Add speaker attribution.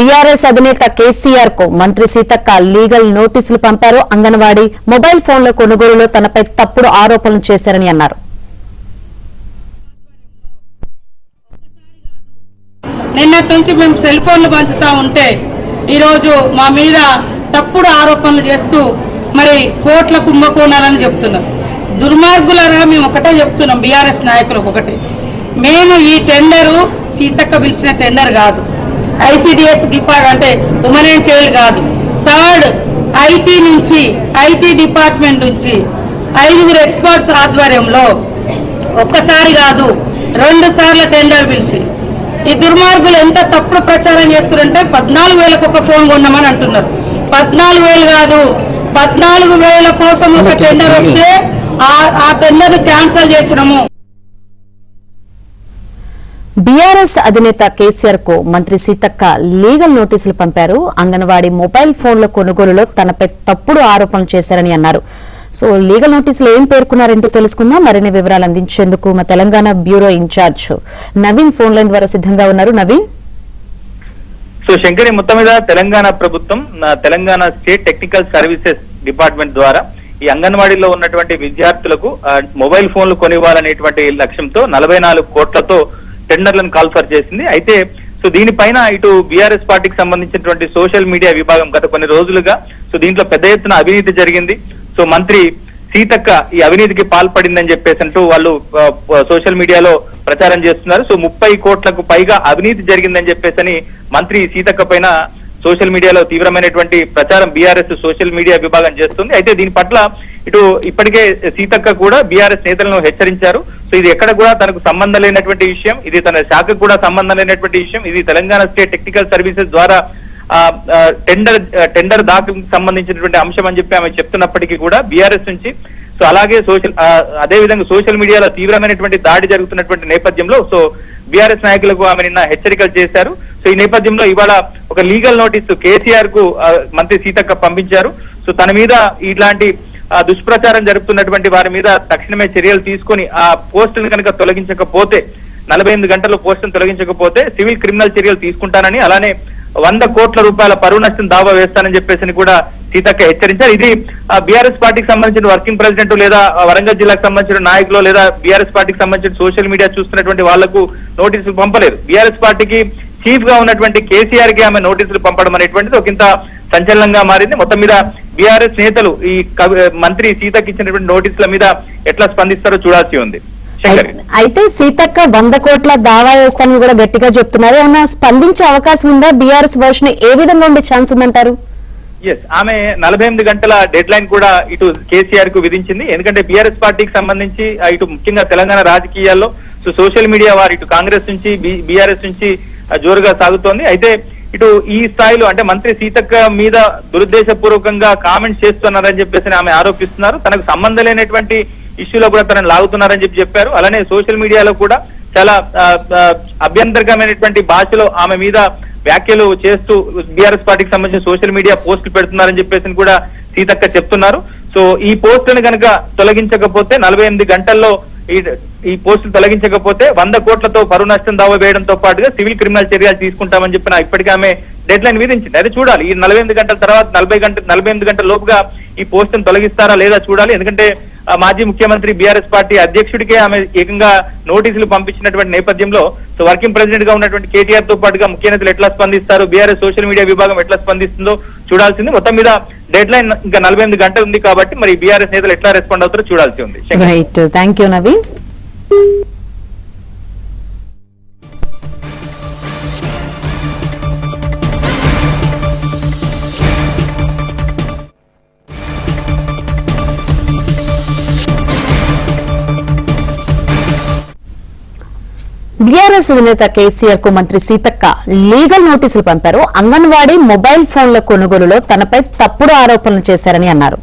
Speaker 1: BRS అధినేత కేసీఆర్ కు మంత్రి సీతక్క లీగల్ నోటీసులు పంపారు. అంగన్వాడీ మొబైల్ ఫోన్ల కొనుగోలులో తనపై తప్పుడు ఆరోపణలు చేశారని అన్నారు.
Speaker 2: నిన్నటి నుంచి మేము సెల్ ఫోన్లు పంచుతా ఉంటే ఈరోజు మా మీద తప్పుడు ఆరోపణలు చేస్తూ మరి కోట్ల కుంభకోణాలని చెప్తున్నారు. దుర్మార్గులరా మేము ఒకటే చెప్తున్నాం, బీఆర్ఎస్ నాయకులకు ఒకటే, మేము ఈ టెండరు సీతక్క పిలిచిన టెండర్ కాదు, ఐసిడిఎస్ డిపార్ట్ అంటే ఉమెన్ అండ్ చైల్డ్ కాదు, థర్డ్ ఐటీ డిపార్ట్మెంట్ నుంచి 5 ఎక్స్పర్ట్స్ ఆధ్వర్యంలో ఒక్కసారి కాదు 2 సార్లు టెండర్ పిలిచి ఈ దుర్మార్గులు ఎంత తప్పుడు ప్రచారం చేస్తున్నారంటే 14,000కు ఒక ఫోన్ కొన్నామని అంటున్నారు. 14,000 కాదు, 14,000 కోసం ఒక టెండర్ వస్తే ఆ టెండర్ క్యాన్సిల్ చేసినాము.
Speaker 1: బీఆర్ఎస్ అధినేత కేసీఆర్ కు మంత్రి సీతక్క లీగల్ నోటీసులు పంపారు. అంగన్వాడీ మొబైల్ ఫోన్ల కొనుగోలులో తనపై తప్పుడు ఆరోపణలు చేశారని అన్నారు. సో లీగల్ నోటీసులు ఏం పేర్కొన్నారంటూ తెలుసుకుందాం. మరిన్ని వివరాలు అందించేందుకు మా Telangana bureau in-charge Naveen phone line ద్వారా సిద్ధంగా ఉన్నారు. నవీన్.
Speaker 3: సో శంకరి, మొత్తం మీద తెలంగాణ ప్రభుత్వం Telangana state technical services department ద్వారా ఈ అంగన్వాడీలో ఉన్నటువంటి విద్యార్థులకు మొబైల్ ఫోన్లు కొనివ్వాలనేటువంటి లక్ష్యంతో 44 కోట్లతో టెండర్లను కాల్ఫర్ చేసింది. అయితే సో దీనిపైన ఇటు బీఆర్ఎస్ పార్టీకి సంబంధించినటువంటి సోషల్ మీడియా విభాగం గత కొన్ని రోజులుగా సో దీంట్లో పెద్ద ఎత్తున అవినీతి జరిగింది, సో మంత్రి సీతక్క ఈ అవినీతికి పాల్పడిందని చెప్పేసి అంటూ వాళ్ళు సోషల్ మీడియాలో ప్రచారం చేస్తున్నారు. సో 30 కోట్లకు పైగా అవినీతి జరిగిందని చెప్పేసి మంత్రి సీతక్క పైన సోషల్ మీడియాలో తీవ్రమైనటువంటి ప్రచారం బీఆర్ఎస్ సోషల్ మీడియా విభాగం చేస్తుంది. అయితే దీని పట్ల ఇటు ఇప్పటికే సీతక్క కూడా బీఆర్ఎస్ నేతలను హెచ్చరించారు. సో ఇది ఎక్కడ కూడా తనకు సంబంధం లేనటువంటి విషయం, ఇది తన శాఖకు కూడా సంబంధం లేనటువంటి విషయం, ఇది తెలంగాణ స్టేట్ టెక్నికల్ సర్వీసెస్ ద్వారా టెండర్ దాఖలకు సంబంధించినటువంటి అంశం అని చెప్పి ఆమె చెప్తున్నప్పటికీ కూడా బీఆర్ఎస్ నుంచి సో అలాగే అదే విధంగా సోషల్ మీడియాలో తీవ్రమైనటువంటి దాడి జరుగుతున్నటువంటి నేపథ్యంలో సో బీఆర్ఎస్ నాయకులకు ఆమె నిన్న హెచ్చరికలు చేశారు. సో ఈ నేపథ్యంలో ఇవాళ ఒక లీగల్ నోటీసు కేసీఆర్ కు మంత్రి సీతక్క పంపించారు. సో తన మీద ఇట్లాంటి దుష్ప్రచారం జరుపుతున్నటువంటి వారి మీద తక్షణమే చర్యలు తీసుకొని ఆ పోస్టులను కనుక తొలగించకపోతే 48 గంటల్లో పోస్టులను తొలగించకపోతే సివిల్ క్రిమినల్ చర్యలు తీసుకుంటానని, అలానే 100 కోట్ల రూపాయల పరువు నష్టం దావా వేస్తానని చెప్పేసి కూడా సీతక్క హెచ్చరించారు. ఇది బీఆర్ఎస్ పార్టీకి సంబంధించిన వర్కింగ్ ప్రెసిడెంట్ లేదా వరంగల్ జిల్లాకు సంబంధించిన నాయకులు లేదా బీఆర్ఎస్ పార్టీకి సంబంధించిన సోషల్ మీడియా చూస్తున్నటువంటి వాళ్లకు నోటీసులు పంపలేదు. బీఆర్ఎస్ పార్టీకి చీఫ్ గా ఉన్నటువంటి కేసీఆర్ కి ఆమె నోటీసులు పంపడం అనేటువంటిది ఒకంత సంచలనంగా మారింది. మొత్తం మీద బీఆర్ఎస్ నేతలు ఈ మంత్రి సీతకి ఇచ్చినటువంటి నోటీసుల మీద ఎట్లా స్పందిస్తారో చూడాల్సి ఉంది.
Speaker 1: అయితే సీతక్క 100 కోట్ల దావా వేస్తానని కూడా గట్టిగా చెప్తున్నారు. ఏమన్నా స్పందించే అవకాశం ఉందా? బీఆర్ఎస్ వర్షన్ ఏ విధంగా ఉండే ఛాన్స్ ఉందంటారు?
Speaker 3: ఆమె 48 గంటల డెడ్ లైన్ కూడా ఇటు కేసీఆర్ కు విధించింది. ఎందుకంటే బీఆర్ఎస్ పార్టీకి సంబంధించి ఇటు ముఖ్యంగా తెలంగాణ రాజకీయాల్లో సో సోషల్ మీడియా వారు ఇటు కాంగ్రెస్ నుంచి బీఆర్ఎస్ నుంచి జోరుగా సాగుతోంది. అయితే ఇటు ఈ స్థాయిలో అంటే మంత్రి సీతక్క మీద దురుద్దేశపూర్వకంగా కామెంట్స్ చేస్తున్నారని చెప్పేసి ఆమె ఆరోపిస్తున్నారు. తనకు సంబంధం లేనటువంటి ఇష్యూలో కూడా తనను లాగుతున్నారని చెప్పారు. అలానే సోషల్ మీడియాలో కూడా చాలా అభ్యంతరకమైనటువంటి భాషలో ఆమె మీద వ్యాఖ్యలు చేస్తూ బీఆర్ఎస్ పార్టీకి సంబంధించిన సోషల్ మీడియా పోస్టులు పెడుతున్నారని చెప్పేసి కూడా సీతక్క చెప్తున్నారు. సో ఈ పోస్టులను కనుక తొలగించకపోతే 48 గంటల్లో ఈ పోస్టులు తొలగించకపోతే 100 కోట్లతో పరువు నష్టం దావా వేయడంతో పాటుగా సివిల్ క్రిమినల్ చర్యలు తీసుకుంటామని చెప్పిన ఇప్పటికే ఆమె డెడ్ లైన్ విధించింది. అది చూడాలి. ఈ 48 గంటల తర్వాత 48 గంటల లోపుగా ఈ పోస్టును తొలగిస్తారా లేదా చూడాలి. ఎందుకంటే మాజీ ముఖ్యమంత్రి బీఆర్ఎస్ పార్టీ అధ్యక్షుడికే ఆమె ఏకంగా నోటీసులు పంపించినటువంటి నేపథ్యంలో సో వర్కింగ్ ప్రెసిడెంట్ గా ఉన్నటువంటి కేటీఆర్ తో పాటుగా ముఖ్య నేతలు ఎట్లా స్పందిస్తారు, బీఆర్ఎస్ సోషల్ మీడియా విభాగం ఎట్లా స్పందిస్తుందో చూడాల్సింది. మొత్తం మీద డెడ్ లైన్ ఇంకా 48 గంటలు ఉంది కాబట్టి మరి బీఆర్ఎస్ నేతలు ఎట్లా రెస్పాండ్ అవుతారో చూడాల్సి ఉంది.
Speaker 1: Thank you Naveen. బీఆర్ఎస్ అధినేత కేసీఆర్ కు మంత్రి సీతక్క లీగల్ నోటీసులు పంపారు. అంగన్వాడీ మొబైల్ ఫోన్ల కొనుగోలులో తనపై తప్పుడు ఆరోపణలు చేశారని అన్నారు.